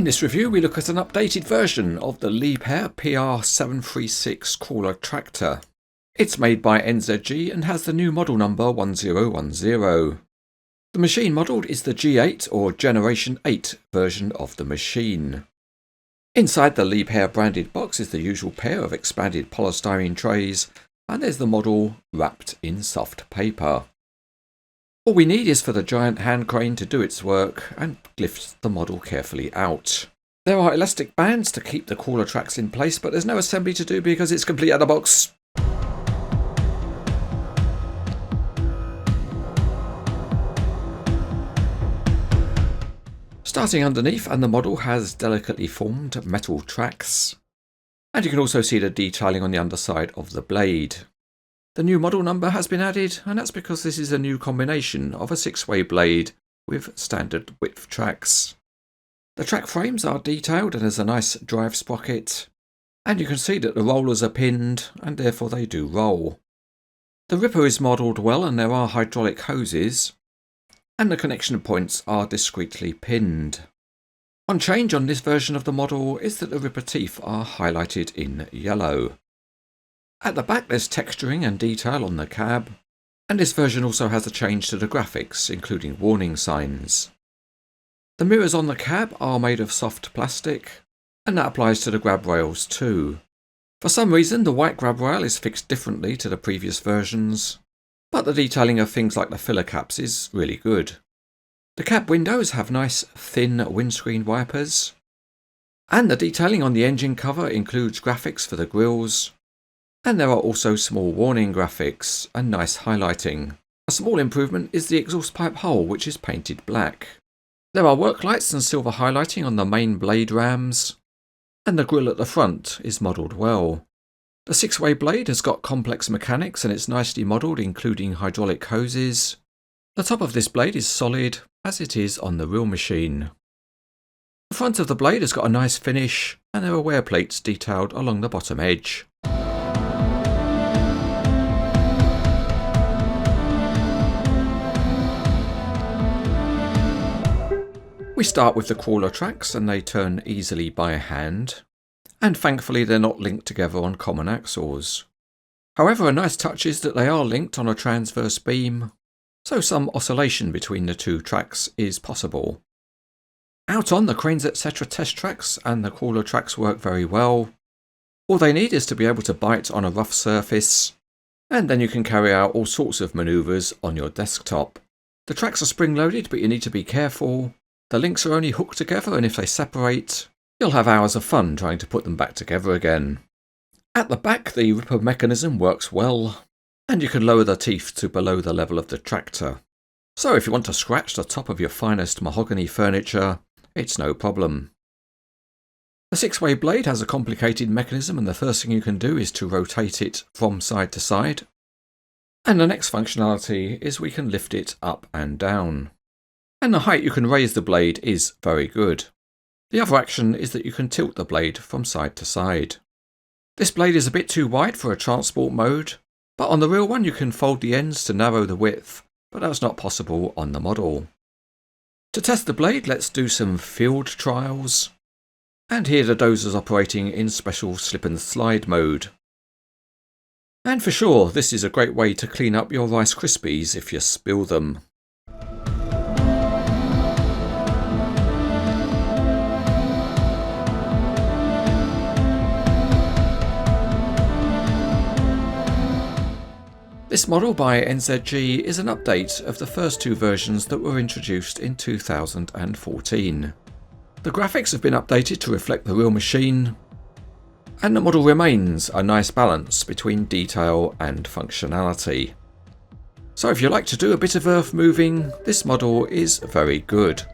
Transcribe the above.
In this review we look at an updated version of the Liebherr PR736 crawler tractor. It's made by NZG and has the new model number 1010. The machine modelled is the G8 or Generation 8 version of the machine. Inside the Liebherr branded box is the usual pair of expanded polystyrene trays, and there's the model wrapped in soft paper. All we need is for the giant hand crane to do its work and lift the model carefully out. There are elastic bands to keep the crawler tracks in place, but there's no assembly to do because it's complete out of the box. Starting underneath, and the model has delicately formed metal tracks. And you can also see the detailing on the underside of the blade. The new model number has been added, and that's because this is a new combination of a 6-way blade with standard width tracks. The track frames are detailed and there's a nice drive sprocket, and you can see that the rollers are pinned and therefore they do roll. The ripper is modelled well and there are hydraulic hoses, and the connection points are discreetly pinned. One change on this version of the model is that the ripper teeth are highlighted in yellow. At the back there's texturing and detail on the cab, and this version also has a change to the graphics, including warning signs. The mirrors on the cab are made of soft plastic, and that applies to the grab rails too. For some reason the white grab rail is fixed differently to the previous versions, but the detailing of things like the filler caps is really good. The cab windows have nice thin windscreen wipers, and the detailing on the engine cover includes graphics for the grills. And there are also small warning graphics and nice highlighting. A small improvement is the exhaust pipe hole, which is painted black. There are work lights and silver highlighting on the main blade rams, and the grille at the front is modelled well. The 6-way blade has got complex mechanics and it's nicely modelled, including hydraulic hoses. The top of this blade is solid, as it is on the real machine. The front of the blade has got a nice finish, and there are wear plates detailed along the bottom edge. We start with the crawler tracks and they turn easily by hand, and thankfully they're not linked together on common axles. However, a nice touch is that they are linked on a transverse beam, so some oscillation between the two tracks is possible. Out on the Cranes etc. test tracks and the crawler tracks work very well. All they need is to be able to bite on a rough surface, and then you can carry out all sorts of manoeuvres on your desktop. The tracks are spring loaded, but you need to be careful. The links are only hooked together, and if they separate, you'll have hours of fun trying to put them back together again. At the back, the ripper mechanism works well, and you can lower the teeth to below the level of the tractor. So if you want to scratch the top of your finest mahogany furniture, it's no problem. The 6-way blade has a complicated mechanism, and the first thing you can do is to rotate it from side to side. And the next functionality is we can lift it up and down. And the height you can raise the blade is very good. The other action is that you can tilt the blade from side to side. This blade is a bit too wide for a transport mode, but on the real one you can fold the ends to narrow the width, but that's not possible on the model. To test the blade, let's do some field trials. And here the dozer's operating in special slip and slide mode. And for sure, this is a great way to clean up your Rice Krispies if you spill them. This model by NZG is an update of the first two versions that were introduced in 2014. The graphics have been updated to reflect the real machine, and the model remains a nice balance between detail and functionality. So if you like to do a bit of earth moving, this model is very good.